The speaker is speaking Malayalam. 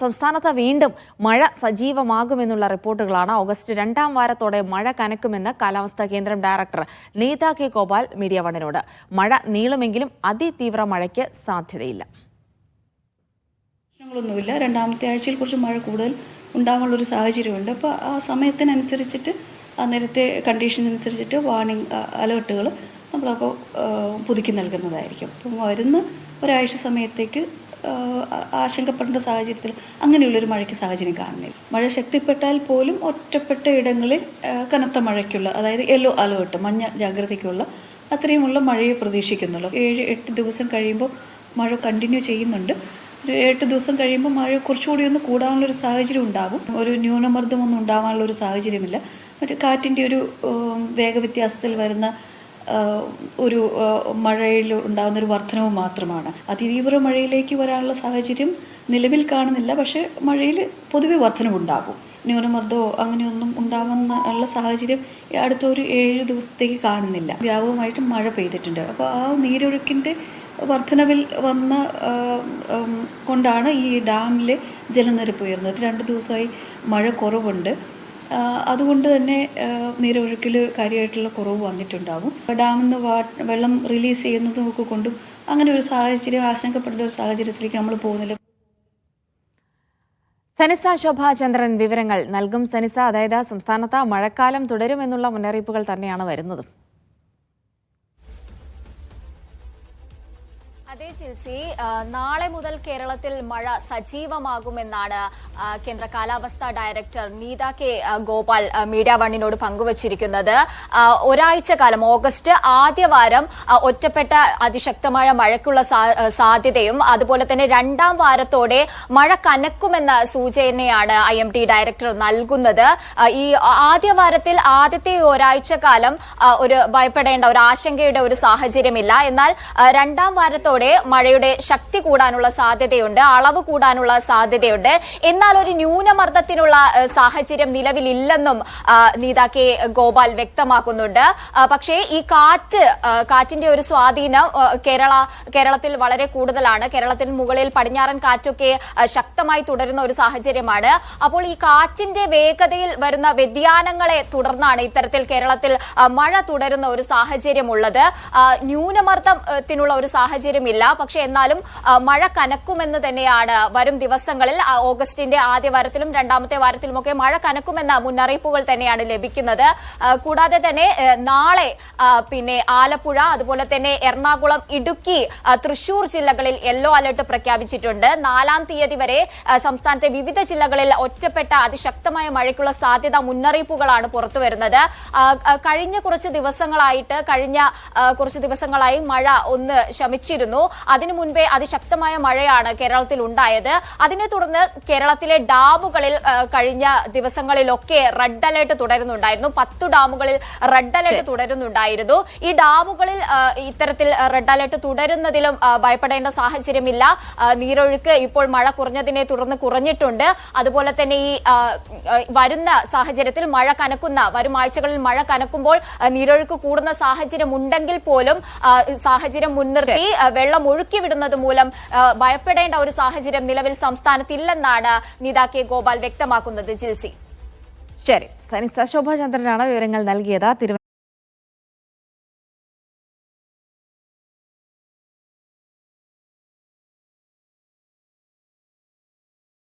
സംസ്ഥാനത്ത് വീണ്ടും മഴ സജീവമാകുമെന്നുള്ള റിപ്പോർട്ടുകളാണ്. ഓഗസ്റ്റ് 2ാം വാരത്തോടെ മഴ കനക്കുമെന്ന് കാലാവസ്ഥാ കേന്ദ്രം director Neetha K Gopal Media വണ്ണിനോട്. മഴ നീളുമെങ്കിലും അതിതീവ്ര മഴയ്ക്ക് സാധ്യതയില്ല. പ്രശ്നങ്ങളൊന്നുമില്ല. രണ്ടാമത്തെ ആഴ്ചയിൽ കുറച്ച് മഴ കൂടുതൽ ഉണ്ടാകാനുള്ളൊരു സാഹചര്യമുണ്ട്. അപ്പോൾ ആ സമയത്തിനനുസരിച്ചിട്ട് ആ നേരത്തെ കണ്ടീഷൻ അനുസരിച്ചിട്ട് വാർണിംഗ് അലേർട്ടുകൾ നമ്മളപ്പോൾ പുതുക്കി നൽകുന്നതായിരിക്കും. അപ്പം വരുന്ന ഒരാഴ്ച സമയത്തേക്ക് ആശങ്കപ്പെടേണ്ട സാഹചര്യത്തിൽ അങ്ങനെയുള്ളൊരു മഴയ്ക്ക് സാഹചര്യം കാണുന്നില്ല. മഴ ശക്തിപ്പെട്ടാൽ പോലും ഒറ്റപ്പെട്ട ഇടങ്ങളിൽ കനത്ത മഴയ്ക്കുള്ള, അതായത് യെല്ലോ അലേർട്ട്, മഞ്ഞ ജാഗ്രതയ്ക്കുള്ള അത്രയുമുള്ള മഴയെ പ്രതീക്ഷിക്കുന്നുള്ളൂ. 7-8 ദിവസം കഴിയുമ്പോൾ മഴ കണ്ടിന്യൂ ചെയ്യുന്നുണ്ട്. 8 ദിവസം കഴിയുമ്പോൾ മഴ കുറച്ചുകൂടി ഒന്ന് കൂടാനുള്ളൊരു സാഹചര്യം ഉണ്ടാകും. ഒരു ന്യൂനമർദ്ദമൊന്നും ഉണ്ടാകാനുള്ളൊരു സാഹചര്യമില്ല. മറ്റു കാറ്റിൻ്റെ ഒരു വേഗവ്യത്യാസത്തിൽ വരുന്ന ഒരു മഴയിൽ ഉണ്ടാകുന്നൊരു വർധനവ് മാത്രമാണ്. അതിതീവ്ര മഴയിലേക്ക് വരാനുള്ള സാഹചര്യം നിലവിൽ കാണുന്നില്ല. പക്ഷേ മഴയിൽ പൊതുവെ വർധനവുണ്ടാകും. ന്യൂനമർദ്ദമോ അങ്ങനെയൊന്നും ഉണ്ടാകുന്നുള്ള സാഹചര്യം അടുത്തൊരു 7 ദിവസത്തേക്ക് കാണുന്നില്ല. വ്യാപകമായിട്ടും മഴ പെയ്തിട്ടുണ്ട്. അപ്പോൾ ആ നീരൊഴുക്കിൻ്റെ വർധനവിൽ വന്ന കൊണ്ടാണ് ഈ ഡാമിലെ ജലനിരപ്പ് ഉയർന്നത്. 2 ദിവസമായി മഴ കുറവുണ്ട്. അതുകൊണ്ട് തന്നെ നീരൊഴുക്കിൽ കാര്യമായിട്ടുള്ള കുറവ് വന്നിട്ടുണ്ടാകും. ഡാമിൽ നിന്ന് വെള്ളം റിലീസ് ചെയ്യുന്നതുമൊക്കെ കൊണ്ടും അങ്ങനെ ഒരു സാഹചര്യം, ആശങ്കപ്പെടുന്ന ഒരു സാഹചര്യത്തിലേക്ക് നമ്മൾ പോകുന്നില്ല. സനിസ ശോഭാചന്ദ്രൻ വിവരങ്ങൾ നൽകും. സനിസ, അതായത് സംസ്ഥാനത്ത് മഴക്കാലം തുടരുമെന്നുള്ള മുന്നറിയിപ്പുകൾ തന്നെയാണ് വരുന്നത്. അതെ ജിൽസി, നാളെ മുതൽ കേരളത്തിൽ മഴ സജീവമാകുമെന്നാണ് കേന്ദ്ര കാലാവസ്ഥാ director Neetha K Gopal Media വണ്ണിനോട് പങ്കുവച്ചിരിക്കുന്നത്. ഒരാഴ്ച കാലം, ഓഗസ്റ്റ് ആദ്യവാരം ഒറ്റപ്പെട്ട അതിശക്തമായ മഴയ്ക്കുള്ള സാധ്യതയും അതുപോലെ തന്നെ 2ാം വാരത്തോടെ മഴ കനക്കുമെന്ന സൂചനയാണ് IMD ഡയറക്ടർ നൽകുന്നത്. ഈ ആദ്യവാരത്തിൽ ആദ്യത്തെ ഒരാഴ്ച കാലം ഒരു ഭയപ്പെടേണ്ട, ഒരു ആശങ്കയുടെ ഒരു സാഹചര്യമില്ല. എന്നാൽ 2ാം വാരത്തോടെ മഴയുടെ ശക്തി കൂടാനുള്ള സാധ്യതയുണ്ട്, അളവ് കൂടാനുള്ള സാധ്യതയുണ്ട്. എന്നാൽ ഒരു ന്യൂനമർദ്ദത്തിനുള്ള സാഹചര്യം നിലവിലില്ലെന്നും നീത കെ ഗോപാൽ വ്യക്തമാക്കുന്നുണ്ട്. പക്ഷേ ഈ കാറ്റിന്റെ ഒരു സ്വാധീനം കേരളത്തിൽ വളരെ കൂടുതലാണ്. കേരളത്തിന് മുകളിൽ പടിഞ്ഞാറൻ കാറ്റൊക്കെ ശക്തമായി തുടരുന്ന ഒരു സാഹചര്യമാണ്. അപ്പോൾ ഈ കാറ്റിന്റെ വേഗതയിൽ വരുന്ന വ്യതിയാനങ്ങളെ തുടർന്നാണ് ഇത്തരത്തിൽ കേരളത്തിൽ മഴ തുടരുന്ന ഒരു സാഹചര്യമുള്ളത്. ന്യൂനമർദ്ദത്തിനുള്ള ഒരു സാഹചര്യം ഇല്ല. പക്ഷെ എന്നാലും മഴ കനക്കുമെന്ന് തന്നെയാണ് വരും ദിവസങ്ങളിൽ, ഓഗസ്റ്റിന്റെ ആദ്യ വാരത്തിലും 2ാമത്തെ വാരത്തിലുമൊക്കെ മഴ കനക്കുമെന്ന മുന്നറിയിപ്പുകൾ തന്നെയാണ് ലഭിക്കുന്നത്. കൂടാതെ തന്നെ നാളെ പിന്നെ ആലപ്പുഴ, അതുപോലെ തന്നെ എറണാകുളം, ഇടുക്കി, തൃശൂർ ജില്ലകളിൽ യെല്ലോ അലർട്ട് പ്രഖ്യാപിച്ചിട്ടുണ്ട്. 4ാം തീയതി വരെ സംസ്ഥാനത്തെ വിവിധ ജില്ലകളിൽ ഒറ്റപ്പെട്ട അതിശക്തമായ മഴയ്ക്കുള്ള സാധ്യത മുന്നറിയിപ്പുകളാണ് പുറത്തുവരുന്നത്. കഴിഞ്ഞ കുറച്ച് ദിവസങ്ങളായി മഴ ഒന്ന് ശമിച്ചിരുന്നു. അതിനു മുൻപേ അതിശക്തമായ മഴയാണ് കേരളത്തിൽ ഉണ്ടായത്. അതിനെ തുടർന്ന് കേരളത്തിലെ ഡാമുകളിൽ കഴിഞ്ഞ ദിവസങ്ങളിലൊക്കെ റെഡ് അലർട്ട് തുടരുന്നുണ്ടായിരുന്നു. 10 ഡാമുകളിൽ റെഡ് അലർട്ട് തുടരുന്നുണ്ടായിരുന്നു. ഈ ഡാമുകളിൽ ഇത്തരത്തിൽ റെഡ് അലർട്ട് തുടരുന്നതിലും ഭയപ്പെടേണ്ട സാഹചര്യമില്ല. നീരൊഴുക്ക് ഇപ്പോൾ മഴ കുറഞ്ഞതിനെ തുടർന്ന് കുറഞ്ഞിട്ടുണ്ട്. അതുപോലെ തന്നെ ഈ വരുന്ന സാഹചര്യത്തിൽ വരും ആഴ്ചകളിൽ മഴ കനക്കുമ്പോൾ നീരൊഴുക്ക് കൂടുന്ന സാഹചര്യം ഉണ്ടെങ്കിൽ പോലും സാഹചര്യം മുൻനിർത്തി വെള്ളം ഒഴുക്കിവിടുന്നത് മൂലം ഭയപ്പെടേണ്ട ഒരു സാഹചര്യം നിലവിൽ സംസ്ഥാനത്തില്ലെന്നാണ് നീത കെ ഗോപാൽ വ്യക്തമാക്കുന്നത്. ജിൽസി, ശരി. സനിസ ശോഭാചന്ദ്രനാണ് വിവരങ്ങൾ നൽകിയത്.